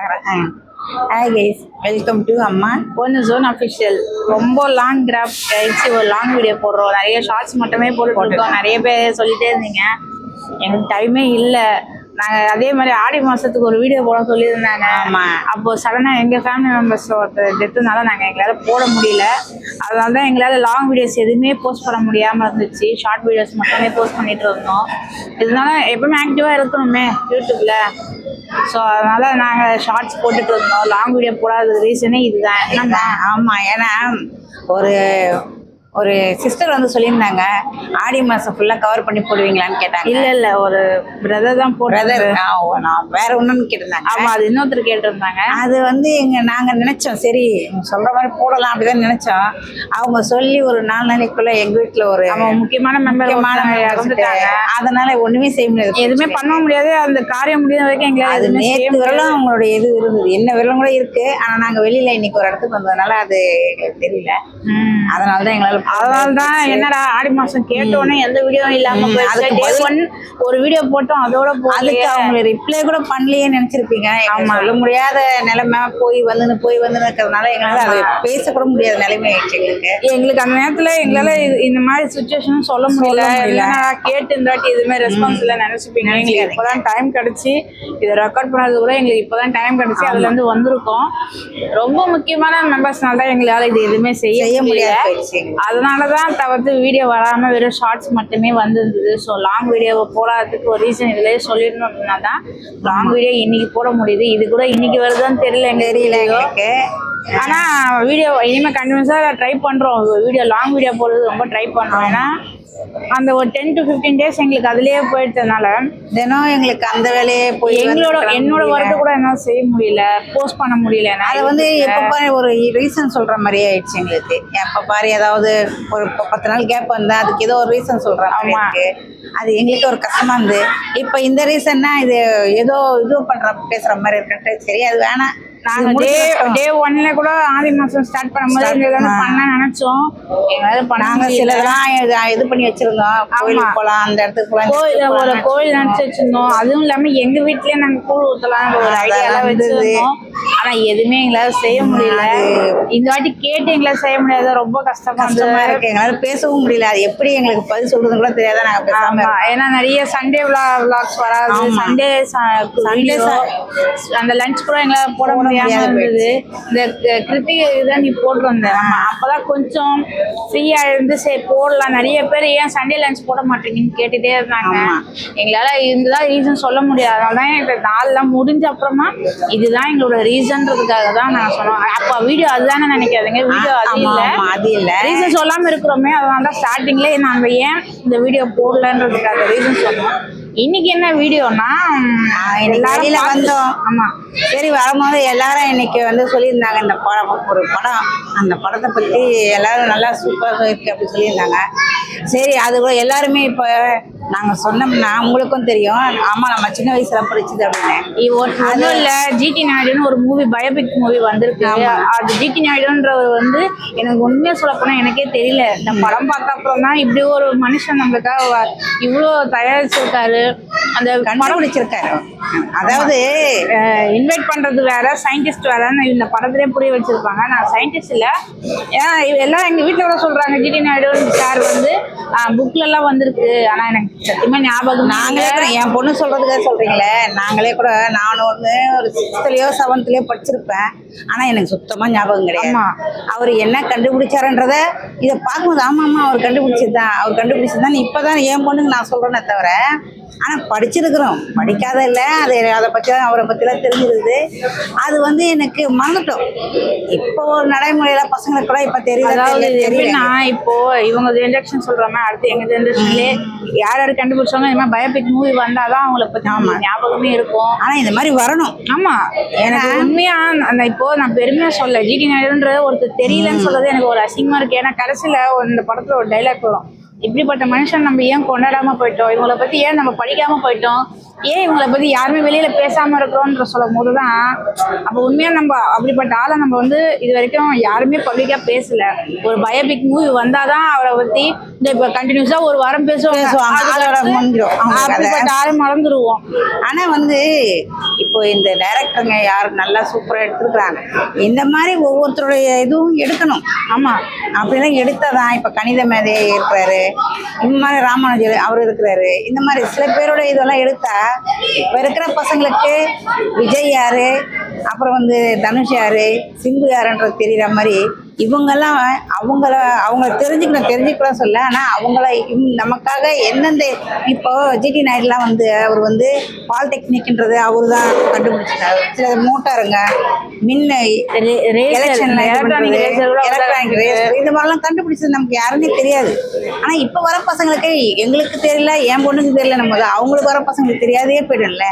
Hi guys, welcome to அம்மா ஒன்று zone official. ரொம்ப லாங் கிராப் கழிச்சு ஒரு லாங் வீடியோ போடுறோம். நிறைய ஷார்ட்ஸ் மட்டுமே போட்டுருக்கோம். நிறைய பேர் சொல்லிட்டே இருந்தீங்க, எனக்கு டைமே இல்லை. நாங்கள் அதே மாதிரி ஆடி மாதத்துக்கு ஒரு வீடியோ போட சொல்லியிருந்தாங்க. ஆமாம், அப்போது சடனாக எங்கள் ஃபேமிலி மெம்பர்ஸில் ஒருத்தர் டெத்துனால நாங்கள் எங்களால் போட முடியல. அதனால தான் எங்களால் லாங் வீடியோஸ் எதுவுமே போஸ்ட் பண்ண முடியாமல் இருந்துச்சு. ஷார்ட் வீடியோஸ் மட்டுமே போஸ்ட் பண்ணிட்டு இருந்தோம். இதனால எப்பவுமே ஆக்டிவாக இருக்கணுமே யூடியூப்பில். ஸோ அதனால் நாங்கள் ஷார்ட்ஸ் போட்டுட்டு இருந்தோம். லாங் வீடியோ போடாத ரீசனே இதுதான். என்னன்னா ஆமாம், ஏன்னா ஒரு சிஸ்டர் வந்து சொல்லியிருந்தாங்க, ஆடி மாதம் ஃபுல்லாக கவர் பண்ணி போடுவீங்களான்னு கேட்டாங்க. இல்லை ஒரு பிரதர் தான் பிரதர், நான் வேற ஒன்றுன்னு கேட்டிருந்தாங்க. ஆமாம், அது இன்னொருத்தர் கேட்டிருந்தாங்க. அது வந்து நாங்கள் நினச்சோம், சரி சொல்கிற மாதிரி போடலாம் அப்படிதான் நினச்சோம். அவங்க சொல்லி ஒரு 4 நாளைக்குள்ளே எங்கள் வீட்டில் ஒரு முக்கியமான இறந்துட்டாங்க. அதனால ஒன்றுமே செய்ய முடியாது, எதுவுமே பண்ண முடியாது. அந்த காரியம் முடியாத வரைக்கும் எங்களால் அது நேற்று வரலாம் அவங்களுடைய இது இருந்தது, என்ன விரலம் கூட இருக்குது. ஆனால் நாங்கள் வெளியில் இன்னைக்கு ஒரு இடத்துக்கு வந்ததுனால அது எங்களுக்கு தெரியல. அதனால தான் எங்களால் அதனாலதான் என்னடா ஆடி மாசம் கேட்டோன்னே எந்த வீடியோ இல்லாம ஒரு வீடியோ போட்டோம். அதோட அதுக்கு அவங்க ரிப்ளை கூட பண்ணலையே நினைச்சிருப்பீங்க. சொல்ல முடியாத நிலைமை போய் வந்து இருக்கிறதுனால எங்களால அதை பேசக்கூட முடியாத நிலைமை ஆயிடுச்சு. எங்களுக்கு அந்த நேரத்துல எங்களால இந்த மாதிரி சுச்சுவேஷன் சொல்ல முடியல. கேட்டு இந்த வாட்டி எதுவுமே ரெஸ்பான்ஸ் இல்லை நினைச்சுப்பீங்க. எங்களுக்கு இப்பதான் டைம் கிடைச்சி இதை ரெக்கார்ட் பண்ணது கூட எங்களுக்கு இப்பதான் டைம் கிடைச்சி அதுல இருந்து வந்திருக்கோம். ரொம்ப முக்கியமான மெம்பர்ஸ்னால தான் எங்களால இது எதுவுமே செய்ய முடியாது. அதனாலதான் தவிர்த்து வீடியோ வராம வெறும் ஷார்ட்ஸ் மட்டுமே வந்திருந்தது. ஸோ லாங் வீடியோவை போடாததுக்கு ஒரு ரீசன் இதுலயே சொல்லிடணும். அப்படின்னா தான் லாங் வீடியோ இன்னைக்கு போட முடியுது. இது கூட இன்னைக்கு வருதுன்னு தெரியல எங்களுக்கு. ஆனா வீடியோ இனிமே கண்டினியூஸா ட்ரை பண்றோம். வீடியோ லாங் வீடியோ போடுறது ரொம்ப ட்ரை பண்றோம். ஏன்னா அந்த ஒரு 10 to 15 days எங்களுக்கு அதுலயே போயிட்டதுனால தினம் எங்களுக்கு அந்த வேலையே போய் என்னோட ஒர்க்கு கூட என்ன செய்ய முடியல, போஸ்ட் பண்ண முடியல. அதை வந்து எப்ப பாரு ஒரு ரீசன் சொல்ற மாதிரியே ஆயிடுச்சு எங்களுக்கு. எப்ப பாரு ஏதாவது ஒரு 10 நாள் கேப் வந்தா அதுக்கு ஏதோ ஒரு ரீசன் சொல்ற மாதிரி இருக்கு. அது எங்களுக்கு ஒரு கஷ்டமா இருந்து, இப்ப இந்த ரீசன்னா இது ஏதோ இது பேசுற மாதிரி இருக்குன்ட்டு சரி அது வேணாம். நாங்க டே 1ல கூட ஆடி மாசம் ஸ்டார்ட் பண்ணும்போது பண்ண நினைச்சோம். நாங்க சிலதெல்லாம் இது பண்ணி வச்சிருந்தோம். கோயிலுக்கு போலாம், அந்த இடத்துக்கு போலாம், ஒரு கோயில் நினைச்சு வச்சிருந்தோம். அதுவும் இல்லாம எங்க வீட்லயே நாங்க கூழ் ஊத்தலாம் ஒரு ஐடியாலாம் வச்சிருந்தோம். ஆனா எதுவுமே எங்களால செய்ய முடியல. இந்த வாட்டி கேட்டு எங்களால செய்ய முடியாது. ரொம்ப கஷ்டமா இருக்கு. எங்களால பேசவும் முடியல. அது எப்படி எங்களுக்கு பதில் சொல்றதுன்னு கூட தெரியாத நாங்க பேசாம. ஏன்னா நிறைய சண்டே விளாக்ஸ் வராது. சண்டே அந்த லஞ்ச் கூட எங்களால போட முடியாது இருந்தது. இந்த கிருத்திகை இதான் நீ போட்டு வந்தேன். அப்பதான் கொஞ்சம் ஃப்ரீயா இருந்து சரி போடலாம். நிறைய பேர் ஏன் சண்டே லஞ்ச் போட மாட்டீங்கன்னு கேட்டுட்டே இருந்தாங்க. எங்களால இதுதான் ரீசன் சொல்ல முடியாது. அதனாலதான் எனக்கு நாள்லாம் முடிஞ்ச அப்புறமா இதுதான் எங்களோட ரீசன்றதுக்காக தான் நாங்க சொன்னோம். அப்ப வீடியோ அதுதானே நினைக்காதீங்க, வீடியோ அது இல்ல ரீசன் சொல்லாம இருக்கிறோமே. அதனாலதான் ஸ்டார்டிங்ல நாங்க ஏன் இந்த வீடியோ போடலன்றதுக்காக ரீசன் சொன்னோம். இன்னைக்கு என்ன வீடியோனா, எல்லாரும் வந்தோம். ஆமா, சரி வரும்போது எல்லாரும் இன்னைக்கு வந்து சொல்லியிருந்தாங்க இந்த படம், ஒரு படம், அந்த படத்தை பற்றி எல்லாரும் நல்லா சூப்பராக இருக்கு அப்படி சொல்லியிருந்தாங்க. சரி அது கூட எல்லாருமே இப்போ நாங்கள் சொன்னோம்னா உங்களுக்கும் தெரியும். ஆமாம், நம்ம சின்ன வயசுல படிச்சது அப்படின்னு. அதுவும் இல்லை, ஜிடி நாயுடுன்னு ஒரு மூவி, பயோபிக் மூவி வந்திருக்கு. அது ஜிடி நாயுடுன்றவர் வந்து எனக்கு உண்மையாக சொல்ல போனால் எனக்கே தெரியல. இந்த படம் பார்த்த அப்புறம் தான் இப்படி ஒரு மனுஷன் நம்மளுக்காக இவ்வளோ தயாரிச்சிருக்காரு, அந்த கண்டுபிடிச்சிருக்காரு. அதாவது இன்வைட் பண்றது வேற, சயின்டிஸ்ட் வேறன்னு இந்த படத்திலே புரிய வச்சிருப்பாங்க. நான் சயின்டிஸ்ட் இல்லை. ஏன்னா எல்லாம் எங்க வீட்டில் கூட சொல்றாங்க ஜிடி நாயுடு சார் வந்து புக்ல எல்லாம் வந்திருக்கு. ஆனா எனக்கு சத்தியமா ஞாபகம். நாங்களே கூட என் பொண்ணு சொல்றதுக்காக சொல்றீங்களே, நாங்களே கூட நானும் ஒரு 6th 7th படிச்சிருப்பேன். ஆனா எனக்கு சுத்தமா ஞாபகம் கிடையாது. அவர் என்ன கண்டுபிடிச்சாருன்றத இதை பார்க்கும்போது ஆமாம்மா அவர் கண்டுபிடிச்சதுதான் இப்பதான் என் பொண்ணுக்கு நான் சொல்றேன்னே தவிர, ஆனா படிச்சிருக்கிறோம், படிக்காத இல்லை. அதை பத்தி அவரை பத்திலாம் தெரிஞ்சிருக்குது. அது வந்து எனக்கு மறந்துட்டோம். இப்போ ஒரு நடைமுறையில பசங்களுக்கு கூட இப்ப தெரியல. இப்போ இவங்க ஜென்ரேஷன் சொல்றாங்க, அடுத்து எங்க ஜென்ரேஷன்லயே யார் யார் கண்டுபிடிச்சாங்க இந்த மாதிரி பயோபிக் மூவி வந்தாதான் அவங்களை பத்தி ஞாபகமே இருக்கும். ஆனா இந்த மாதிரி வரணும். ஆமா, எனக்கு உண்மையா இப்போ நான் பெருமையா சொல்ல, ஜிடி நாயுடுன்ற ஒருத்தர் தெரியலன்னு சொல்றது எனக்கு ஒரு அசிங்கமா இருக்கு. ஏன்னா கடைசியில இந்த படத்துல ஒரு டைலாக் வரும், இப்படிப்பட்ட மனுஷன் நம்ம ஏன் கொண்டாடாம போயிட்டோம், இவங்களை பத்தி ஏன் நம்ம படிக்காம போயிட்டோம், ஏன் இவங்களை பத்தி யாருமே வெளியில பேசாம இருக்கிறோம்ன்ற சொல்லும் போதுதான் அப்ப உண்மையா நம்ம அப்படிப்பட்ட ஆளை நம்ம வந்து இது வரைக்கும் யாருமே பப்ளிக்கா பேசல. ஒரு பயோபிக் மூவி வந்தாதான் அவரை பத்தி இந்த இப்ப கண்டினியூஸா ஒரு வாரம் பேசுவாங்க, அதோட முடிஞ்சிடும் அவங்க கதை. அப்படிப்பட்ட ஆளை மறந்துடுவோம். ஆனா வந்து இப்போ இந்த டைரக்டருங்க யார் நல்லா சூப்பரா எடுத்துருக்குறாங்க. இந்த மாதிரி ஒவ்வொருத்தருடைய இதுவும் எடுக்கணும். ஆமா, அப்படிலாம் எடுத்தாதான் இப்ப கணித மேதை இருக்கிறாரு, இந்த மாதிரி ராமானுஜர் அவர் இருக்கிறாரு. இந்த மாதிரி சில பேரோட இதெல்லாம் எடுத்தா இப்ப இருக்கிற பசங்களுக்கு விஜய் யாரு, அப்புறம் வந்து தனுஷ் யாரு, சிம்பு யாருன்றது தெரியற மாதிரி இவங்கெல்லாம் அவங்க தெரிஞ்சுக்கலாம் சொல்ல. ஆனால் அவங்கள நமக்காக எந்தெந்த இப்போ ஜிடி நாயுடுலாம் வந்து அவர் வந்து பாலிடெக்னிக்ன்றது அவரு தான் கண்டுபிடிச்சிட்டாரு. சில மோட்டாருங்க மின் எலெக்ஷன்ல எலக்ட்ரானிக் ரேஸ் இது மாதிரிலாம் கண்டுபிடிச்சது நமக்கு யாருன்னே தெரியாது. ஆனால் இப்போ வர பசங்களுக்கு எங்களுக்கு தெரியல, என் பொண்ணுக்கு தெரியல, நம்ம அவங்களுக்கு வர பசங்களுக்கு தெரியாதே போயிடும்ல.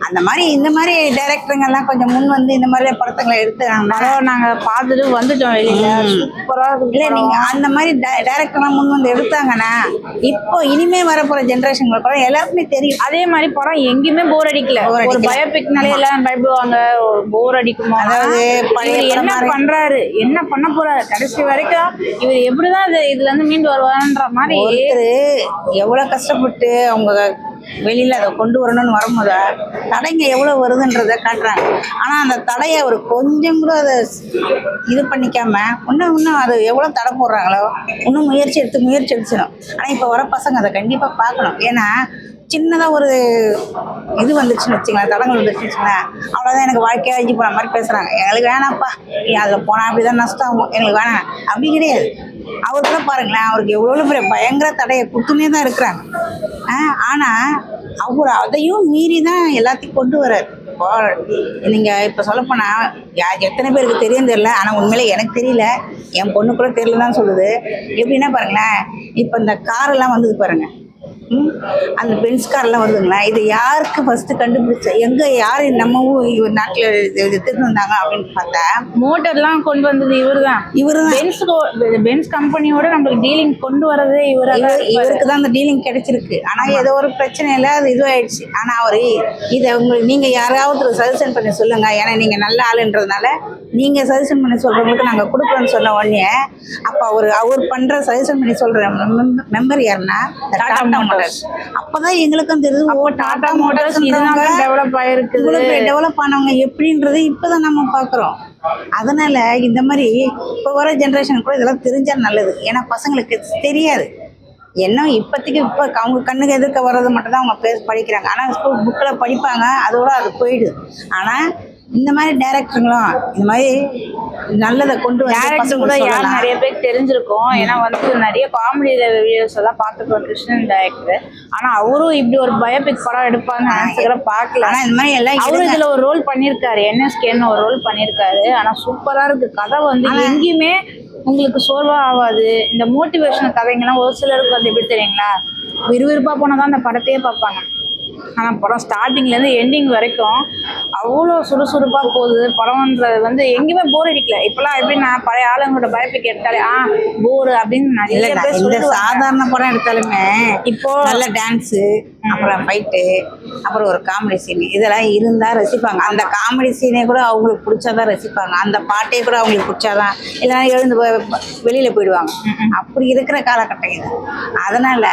அந்த மாதிரி இந்த மாதிரி டைரக்டருங்கெல்லாம் கொஞ்சம் முன் வந்து இந்த மாதிரி படத்துங்களை எடுத்துறாங்கன்னா நாங்கள் பார்த்துட்டு வந்துட்டோம் வெளியில. சூப்பரா இல்ல நீங்க அந்த மாதிரி டைரக்டர்லாம் முன் வந்து எடுத்தாங்கன்னா இப்போ இனிமே வரப்போற ஜெனரேஷன்களுக்கு கூட எல்லாருக்குமே தெரியும். அதே மாதிரி படம் எங்கேயுமே போர் அடிக்கல. ஒரு பயோபிக்னாலே எல்லாம் பயப்படுவாங்க, போர் அடிக்குமா, அதாவது என்ன பண்றாரு, என்ன பண்ண போறாரு, கடைசி வரைக்கும் இவர் எப்படிதான் இதுல இருந்து மீண்டு வருவாருன்ற மாதிரி ஒருத்தர் எவ்வளவு கஷ்டப்பட்டு அவங்க வெளியில அதை கொண்டு வரணும்னு வரும்போது தடைங்க எவ்வளவு வருதுன்றத காட்டுறாங்க. ஆனா அந்த தடையை அவர் கொஞ்சம் கூட அதை இது பண்ணிக்காம இன்னும் அது எவ்வளவு தடை போடுறாங்களோ இன்னும் முயற்சி எடுத்துடும். ஆனா இப்ப வர பசங்க அதை கண்டிப்பா பார்க்கணும். ஏன்னா சின்னதாக ஒரு இது வந்துச்சுன்னு வச்சுங்களேன், தடங்கள் வந்துச்சுன்னு வச்சுங்களேன், அவ்வளோதான் எனக்கு வாழ்க்கையாக அழிஞ்சு போன மாதிரி பேசுகிறாங்க. எங்களுக்கு வேணாம்ப்பா, அதில் போனால் அப்படி தான் நஷ்டம் ஆகும், எங்களுக்கு வேணாம் அப்படி கிடையாது. அவர் கூட பாருங்களேன், அவருக்கு எவ்வளோ பெரிய பயங்கர தடையை கொடுத்துனே தான் இருக்கிறாங்க. ஆனால் அவர் அதையும் மீறி தான் எல்லாத்தையும் கொண்டு வர்றாரு. இப்போ நீங்கள் இப்போ சொல்லப்போனால் எத்தனை பேருக்கு தெரியும் தெரியல, ஆனால் உண்மையிலே எனக்கு தெரியல, என் பொண்ணு கூட தெரியலன்னு சொல்லுது. எப்படின்னா பாருங்களேன், இப்போ இந்த காரெல்லாம் வந்தது பாருங்கள், அந்த பென்ஸ் கார்லாம் வருதுங்களா, இது யாருக்கு ஃபர்ஸ்ட் கண்டுபிடிச்ச, எங்க யாரு நம்ம நாட்டில் எடுத்துட்டு வந்தாங்க அப்படின்னு பார்த்தா மோட்டர்லாம் கொண்டு வந்தது இவருதான். பென்ஸ் கம்பெனியோட நம்மளுக்கு டீலிங் கொண்டு வரதே இவருக்கு தான் அந்த டீலிங் கிடைச்சிருக்கு. ஆனா ஏதோ ஒரு பிரச்சனையில அது இதுவாயிடுச்சு. ஆனா அவரு இதை உங்களுக்கு நீங்க யாராவது சஜஷன் பண்ணி சொல்லுங்க, ஏன்னா நீங்க நல்ல ஆளுன்றதுனால நீங்க சஜஷன் பண்ணி சொல்றவங்களுக்கு நாங்க கொடுக்குறோன்னு சொன்ன உடனே அப்ப அவர் பண்ற சஜஷன் பண்ணி சொல்ற மெம்பர் யாருன்னா டாடா மோட்டார்ஸ். அப்பதான் எங்களுக்கும் தெரியுது, டாடா மோட்டார்ஸ் டெவலப் ஆனவங்க எப்படின்றது இப்பதான் நம்ம பாக்குறோம். அதனால இந்த மாதிரி இப்ப வர ஜெனரேஷன் கூட இதெல்லாம் தெரிஞ்சா நல்லது. ஏன்னா பசங்களுக்கு தெரியாது என்ன இப்போதைக்கு. இப்போ அவங்க கண்ணுக்கு எதிர்க்க வர்றது மட்டும் தான் அவங்க படிக்கிறாங்க. ஆனால் ஸ்கூல் புக்கில் படிப்பாங்க, அதோட அது போயிடுது. ஆனால் இந்த மாதிரி டைரக்டருங்களும் இந்த மாதிரி நல்லதை கொண்டு வந்து கூட யார் நிறைய பேருக்கு தெரிஞ்சிருக்கும். ஏன்னா வந்து நிறைய காமெடி வீடியோஸ் எல்லாம் பார்த்துருக்கோம் கிருஷ்ணன் டைரக்டர். ஆனா அவரும் இப்படி ஒரு பயோபிக் படம் எடுப்பாங்க பார்க்கல. ஆனா இந்த மாதிரி எல்லாம் அவரும் இதுல ஒரு ரோல் பண்ணியிருக்காரு, என்எஸ்கேன்னு ஒரு ரோல் பண்ணியிருக்காரு. ஆனா சூப்பரா இருக்கு கதை, வந்து எங்கேயுமே உங்களுக்கு சோர்வா ஆகாது. இந்த மோட்டிவேஷனல் கதைங்கெல்லாம் ஒரு சிலருக்கு வந்து எப்படி தெரியுங்களா, விறுவிறுப்பா போனாதான் அந்த படத்தையே பார்ப்பாங்க. ஆனால் படம் ஸ்டார்டிங்லேருந்து எண்டிங் வரைக்கும் அவ்வளோ சுறுசுறுப்பாக போகுது படம்ன்றது. வந்து எங்கேயுமே போர் அடிக்கல. இப்போலாம் எப்படின்னா பழைய ஆளுங்களோட பயோபிக் எடுத்தாலே போரு அப்படின்னு நிறைய பேர் சாதாரண படம் எடுத்தாலுமே இப்போ நல்ல டான்ஸு, அப்புறம் ஃபைட்டு, அப்புறம் ஒரு காமெடி சீன் இதெல்லாம் இருந்தால் ரசிப்பாங்க. அந்த காமெடி சீனே கூட அவங்களுக்கு பிடிச்சாதான் ரசிப்பாங்க. அந்த பாட்டே கூட அவங்களுக்கு பிடிச்சாதான், இல்லைன்னா எழுந்து வெளியில் போயிடுவாங்க. அப்படி இருக்கிற காலகட்டம் இது. அதனால்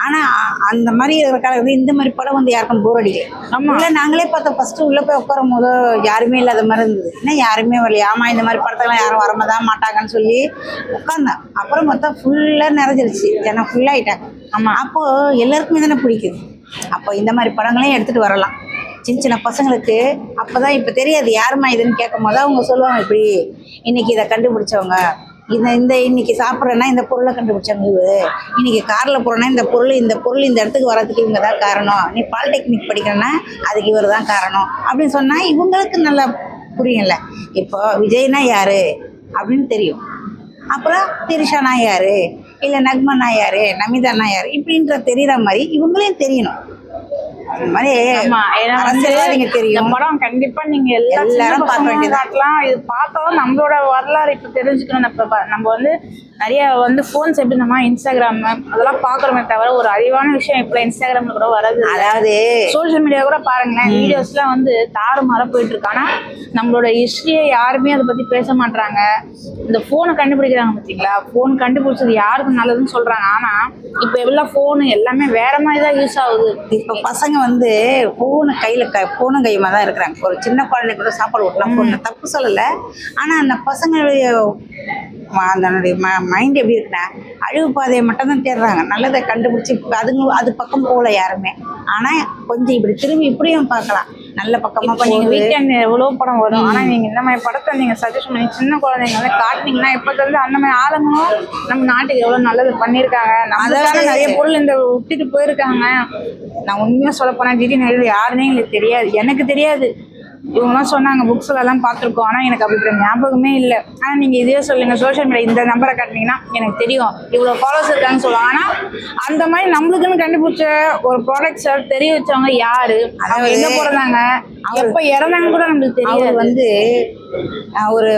ஆனால் அந்த மாதிரி இருக்கிற காலகட்டம் இந்த மாதிரி படம் வந்து யாருக்கும் போர் அடிக்கல. இல்லை நாங்களே பார்த்தோம், ஃபஸ்ட்டு உள்ளே போய் உட்காரும் போது யாருமே இல்லாத மாதிரி இருந்தது. ஏன்னா யாருமே வரலையா, ஆமாம் இந்த மாதிரி படத்துக்கெல்லாம் யாரும் வரமாதான் மாட்டாங்கன்னு சொல்லி உட்காந்தேன். அப்புறம் மொத்தம் ஃபுல்லாக நிறைஞ்சிருச்சு, ஜனம் ஃபுல்லாகிட்டாங்க. ஆமாம், அப்போது எல்லாருக்குமே தானே பிடிக்குது. அப்போ இந்த மாதிரி படங்களையும் எடுத்துகிட்டு வரலாம் சின்ன சின்ன பசங்களுக்கு. அப்போ தான் இப்போ தெரியாது யாருமா இதுன்னு கேட்கும் போது அவங்க சொல்லுவாங்க, இப்படி இன்னைக்கு இதை கண்டுபிடிச்சவங்க, இன்னைக்கு சாப்பிட்றேன்னா இந்த பொருளை கண்டுபிடிச்சாங்க, இன்னைக்கு காரில் போகிறோன்னா இந்த பொருள் இந்த இடத்துக்கு வர்றதுக்கு இவங்க தான் காரணம், நீ பாலிடெக்னிக் படிக்கிறேன்னா அதுக்கு இவர் தான் காரணம் அப்படின்னு சொன்னால் இவங்களுக்கு நல்லா புரியும்ல. இப்போ விஜய்னா யாரு அப்படின்னு தெரியும், அப்புறம் திரிஷானா யாரு, இல்லை நக்மனா யாரு, நமிதானா யாரு இப்படின்ற தெரியுற மாதிரி இவங்களையும் தெரியணும். இந்த மாதிரி ஆமா, ஏன்னா வந்து அரசியல்வாதிங்க இந்த தெரியும். படம் கண்டிப்பா நீங்க எல்லாரும் எல்லாரும் பார்க்க வேண்டியது. காட்டலாம். இது பார்த்தாலும் நம்மளோட வரலாறு இப்ப தெரிஞ்சுக்கணும். நம்ம வந்து நிறைய வந்து போன்ஸ் எப்படி நம்ம இன்ஸ்டாகிராம் அதெல்லாம் பாக்குறோமே தவிர ஒரு அறிவான விஷயம் இப்ப இன்ஸ்டாகிராம்ல கூட வராது. அதாவது சோசியல் மீடியா கூட பாருங்களேன், வீடியோஸ் எல்லாம் வந்து தாறுமாற போயிட்டு இருக்கு. ஆனா நம்மளோட ஹிஸ்டரியை யாருமே அதை பத்தி பேச மாட்டாங்க. இந்த போனை கண்டுபிடிக்கிறாங்க பாத்தீங்களா, போன் கண்டுபிடிச்சது யாருக்கு நல்லதுன்னு சொல்றாங்க. ஆனா இப்ப எவ்வளவு போன் எல்லாமே வேற மாதிரி தான் யூஸ் ஆகுது. இப்ப பசங்க வந்து போன கையில போனும் கையுமா தான் இருக்கிறாங்க. ஒரு சின்ன குழந்தை கூட சாப்பாடு ஊட்டலாம், போன தப்பு சொல்லல. ஆனா அந்த பசங்களுடைய அதனுடைய மைண்ட் எப்படி இருக்குன்னா அழிவு பாதையை மட்டும் தான் தேடுறாங்க. நல்லதை கண்டுபிடிச்சி அது பக்கம் போகல யாருமே. ஆனா கொஞ்சம் இப்படி திரும்பி இப்படியும் பார்க்கலாம், நல்ல பக்கமா. இப்ப நீங்க வீக்கெண்ட் எவ்வளவு படம் வரும், ஆனா நீங்க இந்த மாதிரி படத்தை நீங்க சஜஷன் பண்ணி சின்ன குழந்தைங்க வந்து காட்டினீங்கன்னா இப்ப வந்து அந்த மாதிரி ஆளுங்களும் நம்ம நாட்டுக்கு எவ்வளவு நல்லது பண்ணிருக்காங்க. நம்மளுக்கான நிறைய பொருள் இந்த விட்டுட்டு போயிருக்காங்க. நான் உண்மையா சொல்ல போனா திடீர்னு யாருன்னே எங்களுக்கு தெரியாது, எனக்கு தெரியாது. இவங்கலாம் சொன்னாங்க புக்ஸ்ல எல்லாம் பார்த்துருக்கோம், ஆனா எனக்கு அப்படி ஞாபகமே இல்லை. ஆனா நீங்க இதே சொல்லுங்க, சோஷியல் மீடியா இந்த நம்பரை காட்டினீங்கன்னா எனக்கு தெரியும் இவ்வளவு ஃபாலோவர்ஸ் இருக்காங்கன்னு சொல்லுவாங்க. ஆனா அந்த மாதிரி நம்மளுக்குன்னு கண்டுபிடிச்ச ஒரு ப்ராடக்ட்ஸ் தெரிய வச்சவங்க யாரு, அவங்க எங்க போறாங்க, எப்ப இறந்தாங்க கூட நம்மளுக்கு தெரியாது. வந்து ஒரு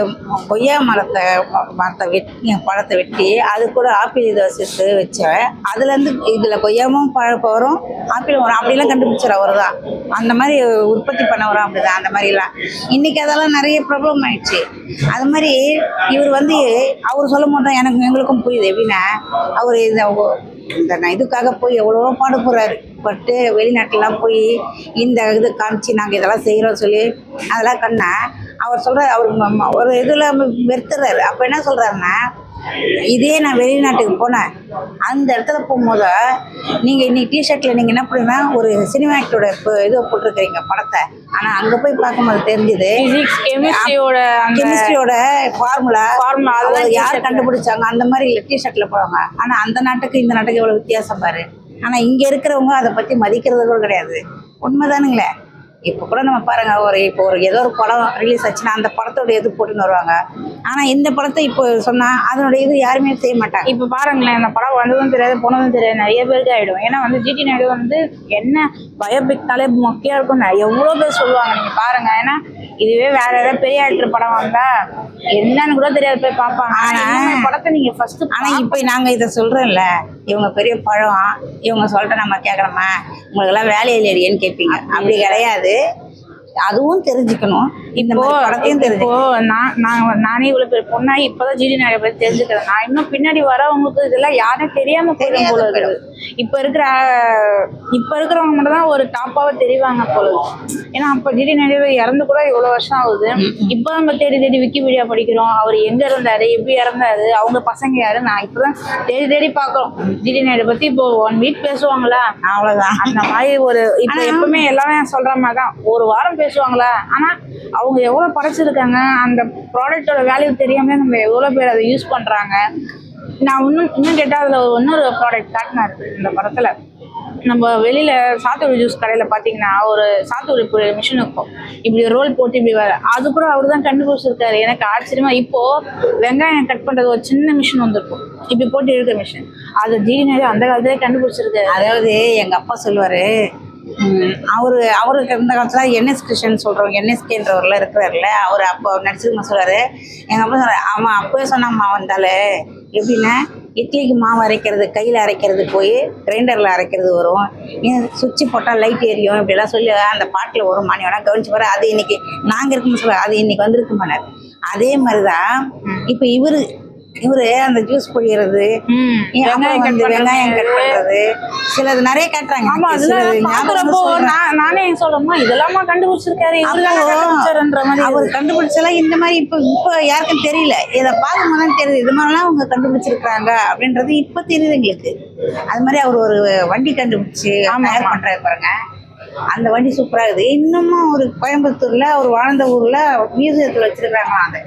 கொய்யா மரத்தை வெட்டி பழத்தை வெட்டி அது கூட ஆப்பிள் இதை வச்சுட்டு வச்சேன். அதுல இருந்து இதுல கொய்யாவும் பழம் வரும், ஆப்பிள் வரும், அப்படிலாம் கண்டுபிடிச்சார் அவர் தான். அந்த மாதிரி உற்பத்தி பண்ண வரும், அப்படிதான். அந்த மாதிரிலாம் இன்னைக்கு அதெல்லாம் நிறைய ப்ராப்ளம் ஆயிடுச்சு. அது மாதிரி இவர் வந்து அவர் சொல்லும் போது தான் எங்களுக்கும் புரியுது. எப்படின்னா அவர் இந்த இதுக்காக போய் எவ்வளவோ பாடுபடுறாரு. பட்டு வெளிநாட்டுலாம் போய் இந்த இது காமிச்சு நாங்கள் இதெல்லாம் செய்கிறோம் சொல்லி அதெல்லாம் கண்ணா அவர் சொல்கிறார். அவர் ஒரு இதில் வெறுத்துறாரு. அப்போ என்ன சொல்கிறாருன்னா, இதே நான் வெளிநாட்டுக்கு போனேன், அந்த இடத்துல போகும்போது நீங்கள் இன்னைக்கு டிஷர்ட்டில் நீங்கள் என்ன பண்ணுன்னா ஒரு சினிமா ஆக்டரோட இதை போட்டிருக்கிறீங்க படத்தை. ஆனால் அங்கே போய் பார்க்கும்போது தெரிஞ்சுது கெமிஸ்ட்ரியோட ஃபார்முலா அதெல்லாம் யார் கண்டுபிடிச்சாங்க. அந்த மாதிரி இல்லை டிஷர்ட்டில் போவாங்க. ஆனால் அந்த நாட்டுக்கு இந்த நாட்டுக்கு எவ்வளோ வித்தியாசம் பாரு. ஆனால் இங்கே இருக்கிறவங்க அதை பற்றி மதிக்கிறது கூட கிடையாது. உண்மைதானுங்களே. இப்போ கூட நம்ம பாருங்க, இப்போ ஏதோ ஒரு படம் ரிலீஸ் ஆச்சுன்னா அந்த படத்தோட இது போட்டுன்னு வருவாங்க. ஆனால் இந்த படத்தை இப்போ சொன்னால் அதனுடைய இது யாருமே செய்ய மாட்டாங்க. இப்போ பாருங்களேன், இந்த படம் வந்ததும் தெரியாது போனதும் தெரியாது நிறைய பேருக்கு ஆகிடும். ஏன்னா வந்து ஜிடி நாயுடு வந்து என்ன பயோபிக்னாலே மொக்கையாக இருக்கும், எவ்வளோ பேர் சொல்லுவாங்க. நீங்கள் பாருங்க, ஏன்னா இதுவே வேற ஏதாவது பெரிய ஆக்டர் படம் வந்தா என்னன்னு கூட தெரியாது போய் பார்ப்பாங்க. ஆனால் படத்தை நீங்கள் ஃபர்ஸ்ட். ஆனால் இப்போ நாங்கள் இதை சொல்கிறோம்ல, இவங்க பெரிய பழம், இவங்க சொல்லிட்டு நம்ம கேட்குறோமா, உங்களுக்கெல்லாம் வேலையை இல்லையேன்னு கேட்பீங்க. அப்படி கிடையாது. அதுவும் தெரிஞ்சுக்கணும், இந்த படத்தையும் தெரிஞ்சுக்கணும். நானே இவ்வளவு பேர் பொண்ணா இப்பதான் ஜிடி நாயுடு பத்தி தெரிஞ்சுக்கிறேன். நான் இன்னும் பின்னாடி வரவங்களுக்கு இதெல்லாம் யாரும் தெரியாம போயிடும் போல இருக்கு. இப்ப இருக்கிறவங்க மட்டும் தான் ஒரு டாப்பாவே தெரிவாங்க போல. ஏன்னா அப்ப ஜிடி நாயுடு இறந்து கூட இவ்வளவு வருஷம் ஆகுது. இப்ப நம்ம தேடி விக்கிபீடியா படிக்கிறோம், அவர் எங்க இருந்தாரு, எப்படி இறந்தாரு, அவங்க பசங்க யாரு. நான் இப்பதான் தேடி பாக்குறோம் ஜிடி நாயுடு பத்தி. இப்போ 1 வீக் பேசுவாங்களா, அவ்வளவுதான். அந்த மாதிரி ஒரு இப்ப எப்பவுமே எல்லாமே சொல்ற மாதிரிதான் ஒரு வாரம் பேசுவாங்களா. ஆனா அவங்க எவ்வளவு படைச்சிருக்காங்க, அந்த ப்ராடக்டோட வேல்யூ தெரியாம நம்ம எவ்வளவு பேர் அதை யூஸ் பண்றாங்க. நான் இன்னும் கேட்டா அதுல இன்னொரு ப்ராடக்ட் காட்டினாரு இந்த படத்துல. நம்ம வெளியில சாத்துக்குடி ஜூஸ் கடையில பாத்தீங்கன்னா ஒரு சாத்துக்குடி மிஷின் இருக்கும், இப்படி ரோல் போட்டு இப்படி வர, அது கூட அவர் தான் கண்டுபிடிச்சிருக்காரு. எனக்கு ஆச்சரியமா. இப்போ வெங்காயம் கட் பண்றது ஒரு சின்ன மிஷின் வந்திருக்கும், இப்படி போட்டு இழுக்கிற மிஷின், அது ஜிடி நாயுடு அந்த காலத்திலே கண்டுபிடிச்சிருக்காரு. அதாவது எங்க அப்பா சொல்லுவாரு, அவருக்கு இந்த காலத்துல என்எஸ் கிருஷ்ணன் சொல்றவங்க, என்எஸ்கேன்றவர்லாம் இருக்கிறாருல, அவர் அப்போ நடிச்சிருக்க சொல்றாரு. எங்க அப்பா சொல்றாரு, அவன் அப்பவே சொன்னாம்மா வந்தாலே எப்படின்னா இட்லிக்கு மாவு அரைக்கிறது கையில் அரைக்கிறது போய் கிரைண்டரில் அரைக்கிறது வரும், சுவிட்சு போட்டால் லைட் எரியும், இப்படிலாம் சொல்லி அந்த பாட்டில் வரும். மணி வேணா கவனிச்சு பாரு, அது இன்னைக்கு நாங்கள் இருக்குன்னு சொல்ல, அது இன்னைக்கு வந்திருக்கு மாட்டார். அதே மாதிரி தான் இப்போ இவரு அந்த ஜூஸ் பொழியறது, வெங்காயம் கட் பண்றது, சிலது நிறைய காட்டுறாங்க. நானே சொல்றேன் இதெல்லாமா கண்டுபிடிச்சிருக்காரு அவர் கண்டுபிடிச்சலாம். இந்த மாதிரி இப்போ யாருக்கும் தெரியல, இதை பார்க்கும்போது தான் தெரியுது இது மாதிரிலாம் அவங்க கண்டுபிடிச்சிருக்காங்க அப்படின்றது இப்போ தெரியுது எங்களுக்கு. அது மாதிரி அவர் ஒரு வண்டி கண்டுபிடிச்சு தயார் பண்றாரு பாருங்க, அந்த வண்டி சூப்பரா இருக்குது. இன்னமும் ஒரு கோயம்புத்தூர்ல அவர் வாழ்ந்த ஊர்ல மியூசியத்துல வச்சிருக்காங்க. அதை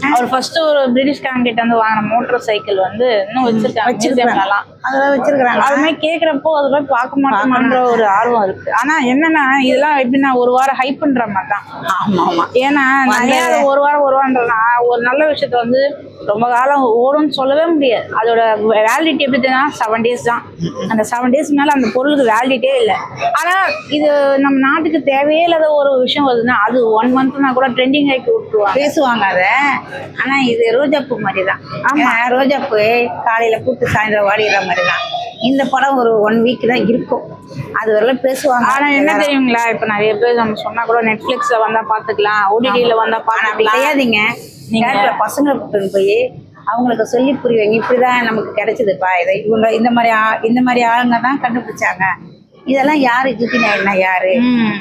அவர் ஃபர்ஸ்ட் ஒரு பிரிட்டிஷ்காரங்க கிட்ட வந்து வாங்கின மோட்டார் சைக்கிள் வந்து இன்னும் வச்சிருக்காங்க. அதெல்லாம் வச்சிருக்கிறாங்க. அது மாதிரி கேக்குறப்போ அது மாதிரி பார்க்க மாட்டோமான்ற ஒரு ஆர்வம் இருக்கு. ஆனா என்னன்னா இதெல்லாம் எப்படின்னா ஒரு வாரம் ஹைப் பண்ற மாதிரி தான். ஆமா ஆமா. ஏன்னா நிறைய அது ஒரு வாரம்ன்றனா ஒரு நல்ல விஷயத்த வந்து ரொம்ப காலம் ஓடும்னு சொல்லவே முடியாது. அதோட வேலிடிட்டி எப்படின்னா 7 days தான். அந்த 7 days மேல அந்த பொருளுக்கு வேலிடிட்டே இல்லை. ஆனா இது நம்ம நாட்டுக்கு தேவையே இல்லாத ஒரு விஷயம் வருதுன்னா அது 1 monthனா கூட ட்ரெண்டிங் ஆக்கி விட்டுருவாங்க, பேசுவாங்க அத. ஆனா இது ரோஜாப்பூ மாதிரி தான். ஆமா, ரோஜாப்பூ காலையில பூத்து சாயந்தரம் வாடிடுற மாதிரி தான். இந்த படம் ஒரு 1 week தான் இருக்கும், அது வரலாம் பேசுவாங்க. ஆனா என்ன தெரியுங்களா, இப்ப நிறைய பேர் நம்ம சொன்னா கூட நெட்ஃபிளிக்ஸ்ல வந்தா பாத்துக்கலாம், OTTல வந்தா பாத்துக்கலாம். செய்யாதீங்க. நீங்க பசங்களை கூப்பிட்டு போய் அவங்களுக்கு சொல்லி புரியுங்க, இப்படிதான் நமக்கு கிடைச்சதுப்பா, இதை இவங்க இந்த மாதிரி ஆளுங்க தான் கண்டுபிடிச்சாங்க, இதெல்லாம் யாரு, ஜிடி நாயுடுனா யாரு,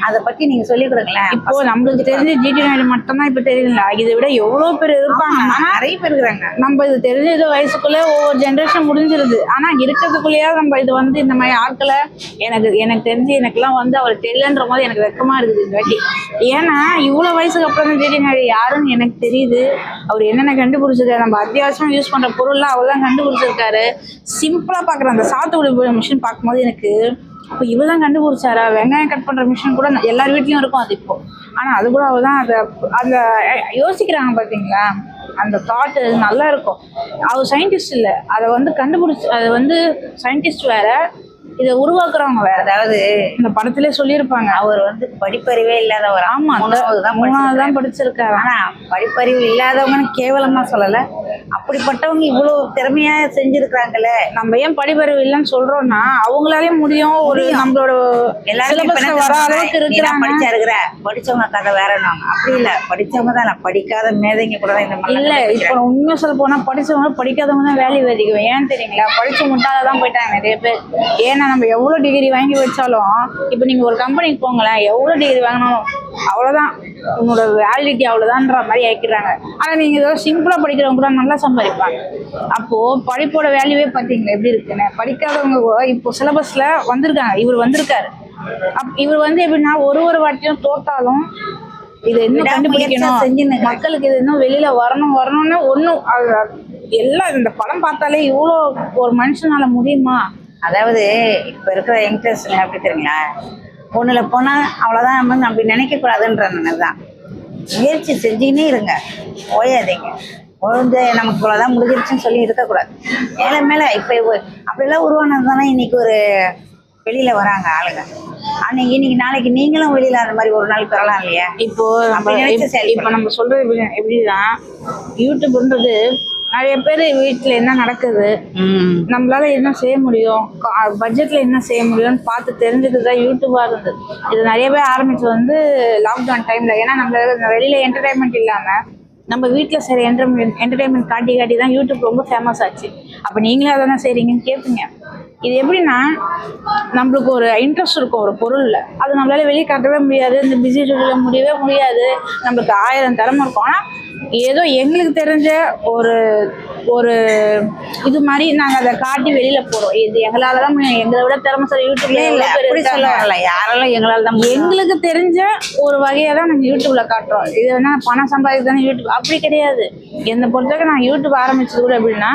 அதை பத்தி நீங்க சொல்லி கொடுங்களேன். இப்போ நம்மளுக்கு தெரிஞ்சு ஜிடி நாயுடு மட்டும் தான் இப்ப தெரியல, இதை விட எவ்வளவு பேர் இருப்பாங்க, நிறைய பேர் இருக்கிறாங்க. நம்ம இது தெரிஞ்ச வயசுக்குள்ள ஒவ்வொரு ஜென்ரேஷன் முடிஞ்சிருது. ஆனா இருக்கிறதுக்குள்ளேயே நம்ம இது வந்து இந்த மாதிரி ஆட்களை எனக்கு தெரிஞ்சு எனக்குலாம் வந்து அவர் தெரியலன்ற போது எனக்கு வெக்கமா இருக்குது இந்த வாட்டி. ஏன்னா இவ்வளவு வயசுக்கு அப்புறம் தான் ஜிடி நாயுடு யாருன்னு எனக்கு தெரியுது. அவர் என்னென்ன கண்டுபிடிச்சிருக்காரு, நம்ம அத்தியாவசியம் யூஸ் பண்ற பொருள்லாம் அவர் தான் கண்டுபிடிச்சிருக்காரு. சிம்பிளா பாக்குறேன், அந்த சாத்துக்குடி மிஷின் பார்க்கும்போது எனக்கு இப்போ இவதான் கண்டுபிடிச்சாரா, வெங்காயம் கட் பண்ற மிஷின் கூட எல்லார் வீட்லயும் இருக்கும் அது இப்போ. ஆனா அது கூட அவதான் அந்த யோசிக்கிறாங்க பாத்தீங்களா, அந்த தாட் நல்லா இருக்கும். அவர் சயின்டிஸ்ட் இல்லை, அதை வந்து கண்டுபிடிச்சு, அதை வந்து சயின்டிஸ்ட் வேற, இதை உருவாக்குறவங்க வேற. அதாவது இந்த படத்திலே சொல்லியிருப்பாங்க, அவர் வந்து படிப்பறிவே இல்லாதவர். ஆமா, 3வது தான் படிச்சிருக்காரு. ஆனா படிப்பறிவு இல்லாதவங்கன்னு கேவலமா சொல்லல, அப்படிப்பட்டவங்க இவ்வளவு திறமையா செஞ்சிருக்காங்கல்ல. நம்ம ஏன் படிப்பறிவு இல்லைன்னு சொல்றோம்னா அவங்களாலே முடியும். ஒரு நம்மளோட எல்லாரும் வர அளவுக்கு இருக்கிறாங்க. படிச்சா இருக்கிற படிச்சவங்க கதை வேறனாங்க, அப்படி இல்ல, படிச்சவங்க தான், படிக்காத மேதைங்க கூட தான் இந்த மாதிரி இல்ல. இப்ப உண்மை சொல்ல போனா படிச்சவங்க படிக்காதவங்க தான் வேல்யூ அதிகம். ஏன்னு தெரியுங்களா, படிச்சு முட்டாதான் போயிட்டாங்க நிறைய பேர். ஏன்னா நம்ம எவ்வளவு டிகிரி வாங்கி வச்சாலும், இப்ப நீங்க ஒரு கம்பெனிக்கு போங்களேன், எவ்வளவு டிகிரி வாங்கணும் அவ்வளவுதான், உன்னோட வேலிடிட்டி அவ்வளவுதான்ற மாதிரி ஆக்கிடுறாங்க. ஆனா நீங்க ஏதோ சிம்பிளா படிக்கிறவங்க கூட நல்லா சம்பாதிப்பாங்க. அப்போ படிப்போட வேல்யூவே பாத்தீங்களா எப்படி இருக்குன்னு. படிக்காதவங்க இப்போ சிலபஸ்ல வந்திருக்காங்க, இவர் வந்திருக்காரு. இவர் வந்து எப்படின்னா ஒரு வாட்டியும் தோத்தாலும் இது என்ன கண்டுபிடிக்கணும், மக்களுக்கு இது இன்னும் வெளியில வரணும்னு ஒன்னும் எல்லாம் இந்த படம் பார்த்தாலே இவ்வளோ ஒரு மனுஷனால முடியுமா. அதாவது இப்ப இருக்கிற யங்ஸ்டர்ஸ்ங்க எப்படி தெரியுங்களா, ஒண்ணுல போனா அவ்வளவுதான் நம்ம அப்படி நினைக்க கூடாதுன்றதுதான். முயற்சி செஞ்சுக்கினே இருங்க, ஓயாதீங்க. வந்து நமக்கு இவ்வளவுதான் முடிஞ்சிருச்சுன்னு சொல்லி இருக்கக்கூடாது. மேல இப்ப அப்படியெல்லாம் உருவானது தானே இன்னைக்கு ஒரு வெளியில வராங்க ஆளுங்க. இன்னைக்கு நாளைக்கு நீங்களும் வெளியில அந்த மாதிரி ஒரு நாள் பெறலாம் இல்லையா. இப்போ நம்ம சொல்றது எப்படின்னா, யூடியூப்ன்றது நிறைய பேர் வீட்டுல என்ன நடக்குது, நம்மளால என்ன செய்ய முடியும், பட்ஜெட்ல என்ன செய்ய முடியும்னு பார்த்து தெரிஞ்சுக்குதான் யூடியூபா இருந்தது. இது நிறைய பேர் ஆரம்பிச்சு வந்து லாக்டவுன் டைம்ல. ஏன்னா நம்ம வெளியில என்டர்டைன்மெண்ட் இல்லாம நம்ம வீட்டில் சரி என்டர்டைன்மெண்ட் காட்டி தான் யூடியூப் ரொம்ப ஃபேமஸ் ஆச்சு. அப்போ நீங்களே அதானே செய்றீங்கன்னு கேட்பீங்க. இது எப்படின்னா, நம்மளுக்கு ஒரு இன்ட்ரெஸ்ட் இருக்கும் ஒரு பொருளில், அது நம்மளால வெளியே காட்டவே முடியாது, இந்த பிஸி ஷெட்யூலில் முடியவே முடியாது, நம்மளுக்கு 1000 திறமை இருக்கும். ஆனால் ஏதோ எங்களுக்கு தெரிஞ்ச ஒரு ஒரு இது மாதிரி நாங்கள் அதை காட்டி வெளியில போகிறோம். இது எங்களால் தான் முடியும், எங்களை விட திறமைசாலி யூடியூப்ல யாரெல்லாம் எங்களால் தான், எங்களுக்கு தெரிஞ்ச ஒரு வகையை தான் நாங்கள் யூடியூப்ல காட்டுறோம். இது என்ன பணம் சம்பாதிக்குதானே யூடியூப், அப்படி கிடையாது. என்னை பொறுத்தவரைக்கும் நான் யூடியூப் ஆரம்பிச்சது கூட எப்படின்னா,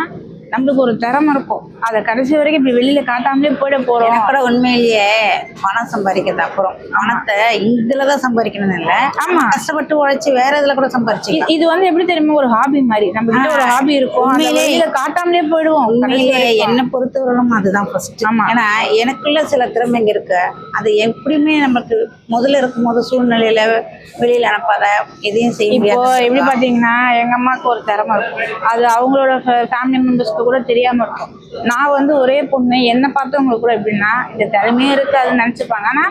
நம்மளுக்கு ஒரு திறமை இருக்கும், அதை கடைசி வரைக்கும் இப்படி வெளியில காட்டாமலே போயிட போறோம். கூட உண்மையிலேயே பணம் சம்பாதிக்கிறது அப்புறம் பணத்தை இதுலதான் சம்பாதிக்கணும்னு இல்லை. ஆமா, கஷ்டப்பட்டு உழைச்சி வேற இதுல கூட சம்பாதிச்சு. இது வந்து எப்படி தெரியுமா, ஒரு ஹாபி மாதிரி. நம்ம கிட்ட ஒரு ஹாபி இருக்கும், வெளியில காட்டாமலே போயிடுவோம். என்ன பொறுத்தவரைக்கும் அதுதான் ஃபர்ஸ்ட். ஆமா, ஏன்னா எனக்குள்ள சில திறமைங்க இருக்கு, அது எப்படியுமே நமக்கு முதல்ல இருக்கும்போது சூழ்நிலையில வெளியில அனுப்பாத எதையும் செய்ய முடியாது. இப்போ எப்படி பாத்தீங்கன்னா, எங்க அம்மாவுக்கு ஒரு திறமை இருக்கும், அது அவங்களோட ஃபேமிலி மெம்பர்ஸ் கூட தெரியாம இருக்கும். நான் வந்து ஒரே பொண்ணு, என்ன பார்த்தவங்களுக்கு கூட எப்படின்னா இந்த திறமையே இருக்காதுன்னு நினைச்சுப்பாங்க. ஆனா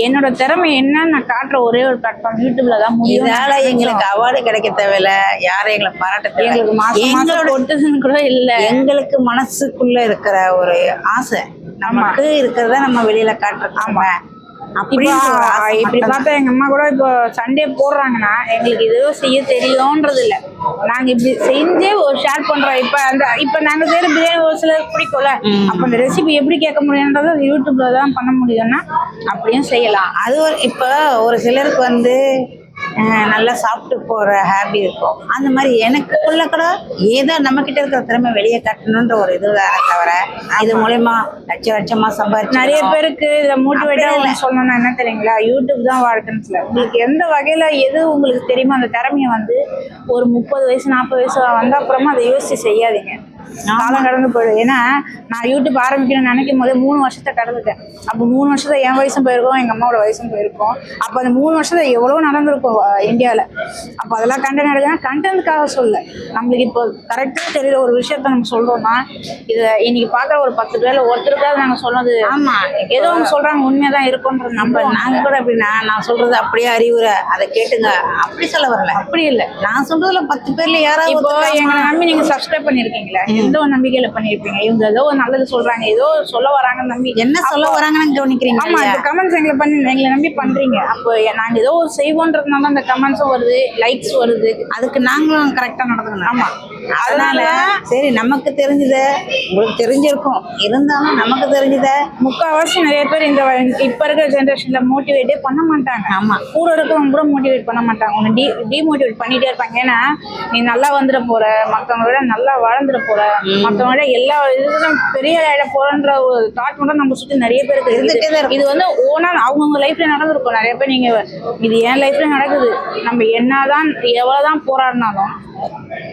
என்னோட திறமை என்னன்னு நான் காட்டுற ஒரே ஒரு பிளாட்ஃபார்ம் யூடியூப்ல தான் முடியும். இதனால எங்களுக்கு அவார்டு கிடைக்க தேவையில்ல, யாரும் எங்களை பாராட்ட தேவை, எங்களுக்கு மாசம் கொடுத்ததுன்னு கூட இல்லை. எங்களுக்கு மனசுக்குள்ள இருக்கிற ஒரு ஆசை நமக்கு இருக்கிறத நம்ம வெளியில காட்டுறோம். ஆமா, இப்படி பார்த்தா எங்க அம்மா கூட இப்போ சண்டே போடுறாங்கன்னா எங்களுக்கு ஏதோ செய்ய தெரியும்ன்றது இல்லை, நாங்க இப்படி செஞ்சே ஒரு ஷேர் பண்றோம். இப்ப நாங்க செய்யற பிரியாணி ஒரு சிலர் பிடிக்கும்ல, அப்ப அந்த ரெசிபி எப்படி கேட்க முடியும்ன்றது யூடியூப்ல தான் பண்ண முடியும்னா அப்படியும் செய்யலாம். அது இப்ப ஒரு சிலருக்கு வந்து நல்லா சாப்பிட்டு போகிற ஹாபி இருக்கும். அந்த மாதிரி எனக்குள்ள கூட ஏதோ நம்மக்கிட்ட இருக்கிற திறமை வெளியே காட்டணுன்ற ஒரு இது வேற தவிர இது மூலயமா லட்சமா சம்பாதிச்சு நிறைய பேருக்கு இதை மோட்டிவேட்டாக சொல்லணும்னா என்ன தெரியுங்களா, யூடியூப் தான் வாழ்க்கைன்னு சொல்ல. உங்களுக்கு எந்த வகையில் எது உங்களுக்கு தெரியுமோ அந்த திறமையை வந்து ஒரு 30 வயசு 40 வயசு வந்த அப்புறமா அதை யோசிச்சு செய்யாதீங்க. காலம் கடந்து போயிடும். ஏன்னா நான் யூடியூப் ஆரம்பிக்கணும்னு நினைக்கும் போது 3 வருஷத்தை கடந்துட்டேன். அப்போ 3 வருஷத்தை என் வயசும் போயிருக்கும், எங்கள் அம்மாவோட வயசும் போயிருக்கும். அப்போ அந்த 3 வருஷத்தை எவ்வளோ நடந்திருக்கும் இந்தியாவில். அப்போ அதெல்லாம் கண்டென்ட் எடுக்க கண்டென்ட்டுக்காக சொல்ல, நம்மளுக்கு இப்போ கரெக்டாக தெரியல ஒரு விஷயத்த நம்ம சொல்கிறோம்னா இதை இன்னைக்கு பார்க்குற ஒரு 10 பேரில் ஒருத்தருக்காக நாங்கள் சொன்னது. ஆமாம், ஏதோ அவங்க சொல்கிறாங்க உண்மையாக தான் இருக்கும்ன்றது நம்ம. நாங்கள் கூட எப்படின்னா நான் சொல்கிறது அப்படியே அறிவுரை அதை கேட்டுங்க அப்படி சொல்ல வரல. அப்படி இல்லை, நான் சொல்றதுல 10 பேர்ல யாராவது இப்போ எங்களை நம்பி நீங்க சப்ஸ்கிரைப் பண்ணிருக்கீங்களா, எந்த ஒரு நம்பிக்கையில பண்ணிருப்பீங்க. இவங்க ஏதோ ஒரு நல்லது சொல்றாங்க, ஏதோ சொல்ல வராங்கன்னு நம்பி என்ன சொல்ல வராங்கன்னு கவனிக்கிறீங்க. ஆமா, இந்த கமெண்ட்ஸ் எங்களை நம்பி பண்றீங்க. அப்போ நாங்க ஏதோ ஒரு செய்வோன்றதுனால அந்த கமெண்ட்ஸும் வருது, லைக்ஸ் வருது. அதுக்கு நாங்களும் கரெக்டா நடந்துக்கணும். ஆமா, அதனால சரி நமக்கு தெரிஞ்சத உங்களுக்கு தெரிஞ்சிருக்கும், இருந்தாலும் நமக்கு தெரிஞ்சத முக்கால்வாசி நிறைய பேர் இந்த இப்ப இருக்கிற ஜென்ரேஷன்ல மோட்டிவேட்டே பண்ண மாட்டாங்க. ஆமா, கூட இருக்கிறவங்க கூட மோட்டிவேட் பண்ண மாட்டாங்க, உன்னை டிமோட்டிவேட் பண்ணிட்டே இருப்பாங்க. ஏன்னா நீ நல்லா வந்துட போற, மற்றவங்க விட நல்லா வாழ்ந்துட போற, மற்றவங்க விட எல்லா இதுதான் பெரிய ஆயிட போறன்ற ஒரு தாட் மட்டும் நம்ம சுற்றி நிறைய பேருக்கு இருக்கு. இது வந்து ஓனா அவங்கவுங்க லைஃப்ல நடந்திருக்கும். நிறைய பேர் நீங்க இது என் லைஃப்ல நடக்குது, நம்ம என்னதான் எவ்வளவுதான் போராடினாலும்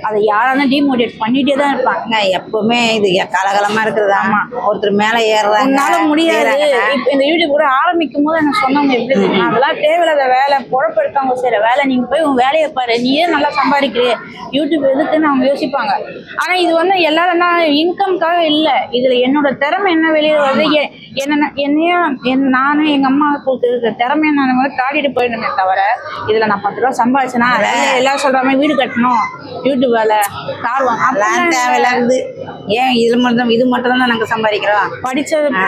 அதை யாராலும் டிமோட்டிவேட் பண்ணிட்டே தான் இருப்பாங்க. எப்பவுமே இது காலகாலமா இருக்கிறது. ஆமா, ஒருத்தர் மேல ஏறாங்க முடியாது. இப்ப இந்த யூடியூப் கூட ஆரம்பிக்கும் போது என்ன சொன்னவங்க எப்படி தெரியுமா, அதெல்லாம் தேவையில்லாத வேலை, பொழப்பு எடுத்தவங்க செய்யற வேலை, நீங்க போய் உங்க வேலையை பாரு, நீயே நல்லா சம்பாதிக்கிறே, யூடியூப் எதுக்குன்னு அவங்க யோசிப்பாங்க. ஆனா இது வந்து எல்லாரும் இன்கம்காக இல்லை, இதுல என்னோட திறமை என்ன வெளியே வருது, நானும் எங்க அம்மா கொடுத்துருக்க திறமையை நான் காட்டிட்டு போயிடணுமே தவிர இதுல நான் 10 ரூபா சம்பாதிச்சேன்னா எல்லாரும் சொல்ற மாதிரி வீடு கட்டணும், யூடியூப் வேலை, கார் வாங்கலாம் தேவையில்லாது. ஏன் இது மட்டும் தான் நாங்க சம்பாதிக்கிறோம்.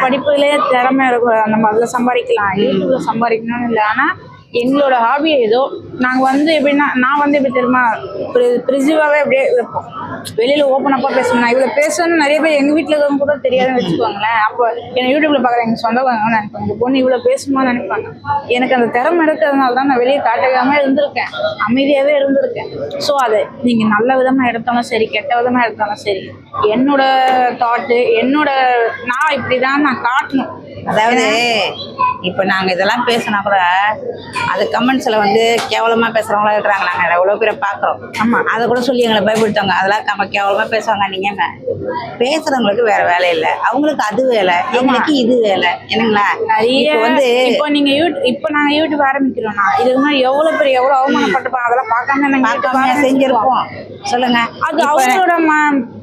படிப்புலயே திறமை இருக்கும், நம்ம அதுல சம்பாதிக்கலாம், யூடியூப்ல சம்பாதிக்கணும்னு இல்லை. ஆனா எங்களோட ஹாபி ஏதோ நாங்கள் வந்து எப்படின்னா, நான் வந்து எப்படி தெரியுமா ப்ரிசிவாகவே அப்படியே இருப்போம், வெளியில் ஓப்பன் அப்பா பேசணும். நான் இவ்வளோ பேசணும்னு நிறைய பேர் எங்கள் வீட்டில் இருக்கவங்க கூட தெரியாதுன்னு வச்சுக்கோங்களேன். அப்போ என்னை யூடியூப்பில் பார்க்குறேன் எங்கள் சொந்தக்காரங்க நினைப்பாங்க, இந்த பொண்ணு இவ்வளோ பேசணுமா நினைப்பாங்க. எனக்கு அந்த திறமை இருக்கிறதுனால தான் நான் வெளியே காட்டகாமல் இருந்திருக்கேன், அமைதியாகவே இருந்திருக்கேன். ஸோ அதை நீங்கள் நல்ல விதமாக எடுத்தாலும் சரி, கெட்ட விதமாக எடுத்தாலும் சரி, என்னோட தாட்டு, நான் இப்படி தான் நான் காட்டணும். அதாவது இப்போ நாங்கள் இதெல்லாம் பேசினா கூட அது கமெண்ட்ஸில் வந்து கேவலமாக பேசுகிறவங்களா இருக்கிறாங்க. நாங்கள் எவ்வளோ பேரை பார்க்குறோம். ஆமாம், அதை கூட சொல்லி எங்களை பயப்படுத்தாங்க. அதெல்லாம் கேவலமாக பேசுவாங்க. நீங்கள் பேசுகிறவங்களுக்கு வேறு வேலை இல்லை, அவங்களுக்கு அது வேலை, எங்களுக்கு இது வேலை. என்னங்களா நிறைய வந்து இப்போ நீங்கள் இப்போ நாங்கள் யூடியூப் ஆரம்பிக்கிறோம்னா இதுக்கு முன்னாடி எவ்வளோ அவமானப்பட்டிருப்போம், அதெல்லாம் பார்க்காம செஞ்சிருப்போம். சொல்லுங்க, அது அவங்களோட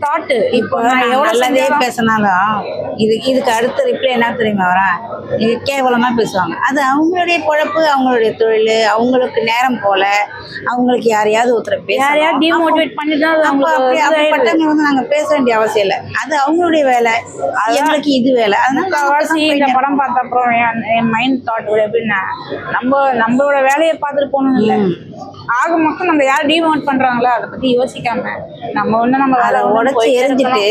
தாட்டு. இப்போ நல்லதே பேசினாலும் இதுக்கு அடுத்த ரிப்ளை என்ன தெரியுமா வரா, இது கேவலமாக பேசுவாங்க. அது அவங்களுடைய பொழப்பு, அவங்களுடைய தொழில், அவங்களுக்கு நேரம் போல, அவங்களுக்கு யாரையாவது ஒருத்தர் யாரையாவது டிமோட்டிவேட் பண்ணிட்டு அப்படிப்பட்டவங்க வந்து நாங்கள் பேச வேண்டிய அவசியம் இல்லை. அது அவங்களுடைய வேலை, எங்களுக்கு இது வேலை. அதனால இந்த படம் பார்த்த அப்புறம் என் மைண்ட் தாட் எப்படின்னா, நம்மளோட வேலையை பார்த்துட்டு போகணும் இல்லை, ஆக மொத்தம் நம்ம யார் டிமோட் பண்றாங்களோ அதை பத்தி யோசிக்காம நம்ம ஒண்ணு நம்ம வேலை உடச்சு எரிஞ்சிட்டு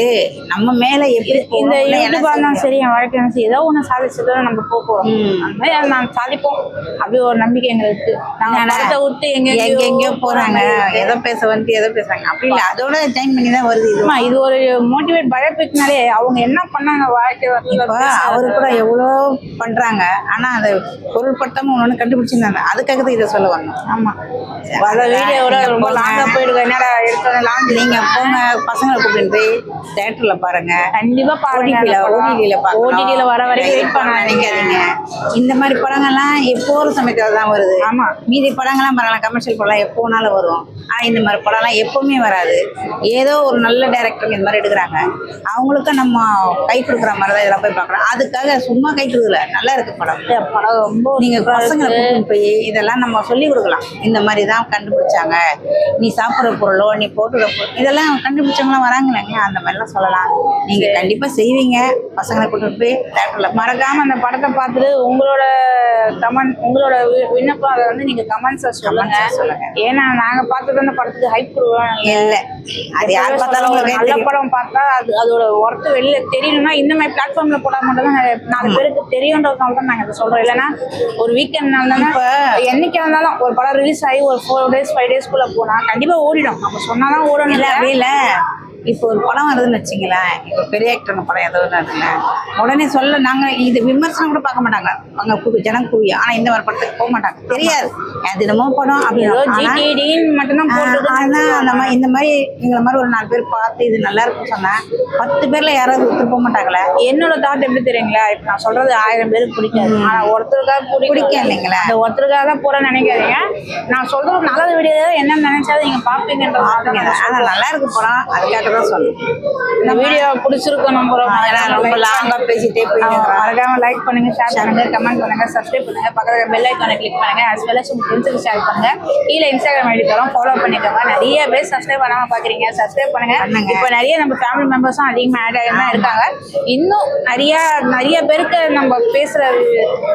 நம்ம மேல எப்படி இந்த யூடியூபா இருந்தாலும் சரி, என் வாழ்க்கை சரி, ஏதோ ஒண்ணு சாதிச்சுட்டு நம்ம போறோம். அந்த மாதிரி நான் சாதிப்போம் அப்படி ஒரு நம்பிக்கை எங்களுக்கு. நாங்க நடத்த விட்டு எங்கெங்கயோ போறாங்க, எதை பேச வந்து எதை பேசுறாங்க அப்படி இல்லை, அதோட ஜாயின் பண்ணி தான் வருது. இது ஒரு மோட்டிவேட் பழப்பினாலே அவங்க என்ன பண்ணாங்க வாழ்க்கை. அவரு கூட எவ்வளோ பண்றாங்க, ஆனா அதை பொருள்படுத்தாம ஒண்ணு கண்டுபிடிச்சிருந்தாங்க. அதுக்காக தான் இதை சொல்ல வரணும். ஆமா, வீடியோட ரொம்ப லாங்கா போயிடுங்க. என்னடா எடுத்தோம் லாங். நீங்க போங்க, பசங்களை கூப்பிட்டு போய் தியேட்டர்ல பாருங்க, கண்டிப்பா பாருங்க. ஓடிடில வர வரைக்கும் வெயிட் பண்ண நினைக்காதீங்க. இந்த மாதிரி படங்கள்லாம் எப்போ ஒரு சமயத்துல தான் வருது. ஆமா, மீதி படங்கள்லாம் பரவாயில்ல, கமர்ஷியல் படம் எப்போனாலும் வரும். ஆனா இந்த மாதிரி படம்லாம் எப்பவுமே வராது. ஏதோ ஒரு நல்ல டைரக்டர் இந்த மாதிரி எடுக்கிறாங்க, அவங்களுக்கு நம்ம கை கொடுக்குற மாதிரி தான் இதெல்லாம் போய் பார்க்குறோம். அதுக்காக சும்மா கை கொடுக்கல, நல்லா இருக்கு படம். படம் ரொம்ப நீங்க பசங்களை கூப்பிட்டு போய் இதெல்லாம் நம்ம சொல்லி கொடுக்கலாம். இந்த மாதிரி தான் கண்டுபிடிச்சாங்க, நீ சாப்பிட்ற பொருளோ நீ போட்டுற பொருள் இதெல்லாம் கண்டுபிடிச்சவங்களாம் வராங்களேங்க, அந்த மாதிரிலாம் சொல்லலாம். நீங்க கண்டிப்பா செய்வீங்க. பசங்களை கூட்டிட்டு போய் தேட்டர்ல மறக்காம அந்த படத்தை பார்த்துட்டு உங்களோட கமெண்ட், உங்களோட விண்ணப்பம் அதை வந்து நீங்க கமெண்ட்ஸை சொல்லுங்க. ஏன்னா நாங்க பார்த்து சொல்ற அந்த படத்துக்கு ஹைப் கொடுவாங்க இல்ல அது யார் பார்த்தாலும் ஒரு உங்களுக்கு நல்ல தெரியும். படம் பார்த்தா அதோட ஒர்த்து வெளியில தெரியணும்னா இந்த மாதிரி பிளாட்ஃபார்ம்ல போட மட்டும் தான் 4 பேருக்கு தெரியுன்றதுனால தான் நாங்க இதை சொல்றோம். இல்லைன்னா ஒரு வீக்கெண்ட்னால என்னைக்கு இருந்தாலும் ஒரு படம் ரிலீஸ் ஆகி ஒரு 4 days 5 daysக்குள்ள போனா கண்டிப்பா ஓடிடும். நம்ம சொன்னாதான் ஓடணும். இல்ல அப்படி இல்ல, இப்போ ஒரு படம் வருதுன்னு வச்சுங்களேன், இப்போ பெரிய ஆக்டர் படம் ஏதோ ஒன்று உடனே சொல்ல நாங்க இது விமர்சனம் கூட பார்க்க மாட்டாங்க, அவங்க ஜனம் கூவி. ஆனா இந்த மாதிரி படத்துக்கு போக மாட்டாங்க, தெரியாது தினமும் படம் ஏதோ அப்படி ஜிடிடின்னு மட்டும்தான் போட்டு. ஆனா அந்த மாதிரி இந்த மாதிரி எங்களை மாதிரி ஒரு 4 பேர் பார்த்து இது நல்லா இருக்குன்னு சொன்னா 10 பேர்ல யாராவது ஒருத்தர் போக மாட்டாங்களே. என்னோட தாட் எப்படி தெரியுங்களா, இப்ப நான் சொல்றது 1000 பேருக்கு பிடிக்காது. ஆனா ஒருத்தருக்காக பிடிக்கும் இல்லைங்களா, அந்த ஒருத்தருக்காக தான் போறேன்னு நினைக்காதீங்க. நான் சொல்றது நல்ல வீடியோ என்ன நினைச்சாலும் நீங்க பாப்பீங்கன்ற. ஆனா நல்லா இருக்கு படம், அதுக்காக தான் சொல்லுவேன். இந்த வீடியோ பிடிச்சிருக்கோம் ரொம்ப லாங்கா பேசிட்டே போயிட்டு மறக்காம லைக் பண்ணுங்க, ஷேர் பண்ணுங்க, கமெண்ட் பண்ணுங்க, சப்ஸ்கிரைப் பண்ணுங்க, பக்கத்துல பெல் ஐகானை கிளிக் பண்ணுங்க. as well as உங்க ஃப்ரெண்ட்ஸுக்கு ஷேர் பண்ணுங்க. கீழே இன்ஸ்டாகிராம் ஐடி தரோம், ஃபாலோ பண்ணிக்கோங்க. நிறைய பேர் சப்ஸ்கிரைப் பண்ணாம பாக்குறீங்க, சப்ஸ்கிரைப் பண்ணுங்க. இப்போ நிறைய நம்ம ஃபேமிலி மெம்பர்ஸும் அதிகமாக ஆட் ஆகி தான் இருக்காங்க. இன்னும் நிறைய பேருக்கு நம்ம பேசுற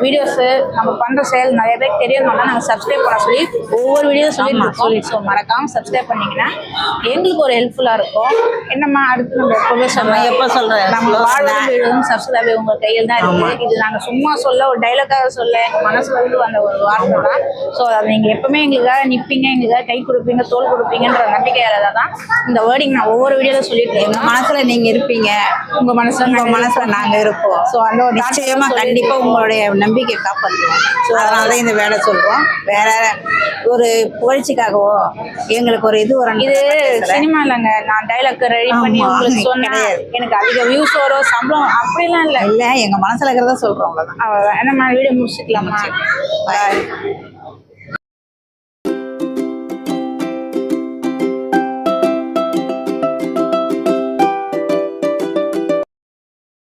வீடியோஸ் நம்ம பண்ற செயல் நிறைய பேருக்கு தெரியறதுனால நாங்கள் சப்ஸ்கிரைப் பண்ண சொல்லி ஒவ்வொரு வீடியோ சொல்லி ஸோ மறக்காம சப்ஸ்கிரைப் பண்ணீங்கன்னா எங்களுக்கு ஒரு ஹெல்ப்ஃபுல்லா இருக்கும். என்னம்மா அடுத்து நம்ம எப்போ சொல்றேன் நம்ம வாழ்வும் வீடும் சப்ஸ்கிரைப் உங்க கையில் தான் இருக்கு. இது நாங்க சும்மா சொல்ல ஒரு டைலாக்காக சொல்ல எங்க மனசுல இருந்து வந்த ஒரு வார்த்தை தான். ஸோ அதை நீங்க எப்பவுமே எங்களுக்காக நிற்பீங்க, எங்களுக்காக கை கொடுப்பீங்க, தோல் கொடுப்பீங்கன்ற நம்பிக்கையால தான் இந்த வேர்டிங் நான் ஒவ்வொரு வீடியோல சொல்லிட்டு எங்க மனசுல நீங்க இருப்பீங்க, உங்க மனசுல நாங்க இருப்போம். ஸோ அந்த ஒரு நிச்சயமா கண்டிப்பா உங்களுடைய நம்பிக்கை காப்பாற்றுவோம். ஸோ அதனாலதான் இந்த வேலை சொல்றோம், வேற ஒரு புகழ்ச்சிக்காகவோ எங்களுக்கு ஒரு இது வரணும். இது சினிமா இல்லைங்க, நான் டைலாக் ரெடி பண்ணி உங்களுக்கு சொன்னேன் எனக்கு அதிக வியூஸ் வரும் சம்பளம் அப்படிலாம் இல்லை. எங்க மனசுல இருக்கிறதா சொல்றோம். அவ்வளவுதான். என்ன வீடியோ முடிச்சுக்கலாமா?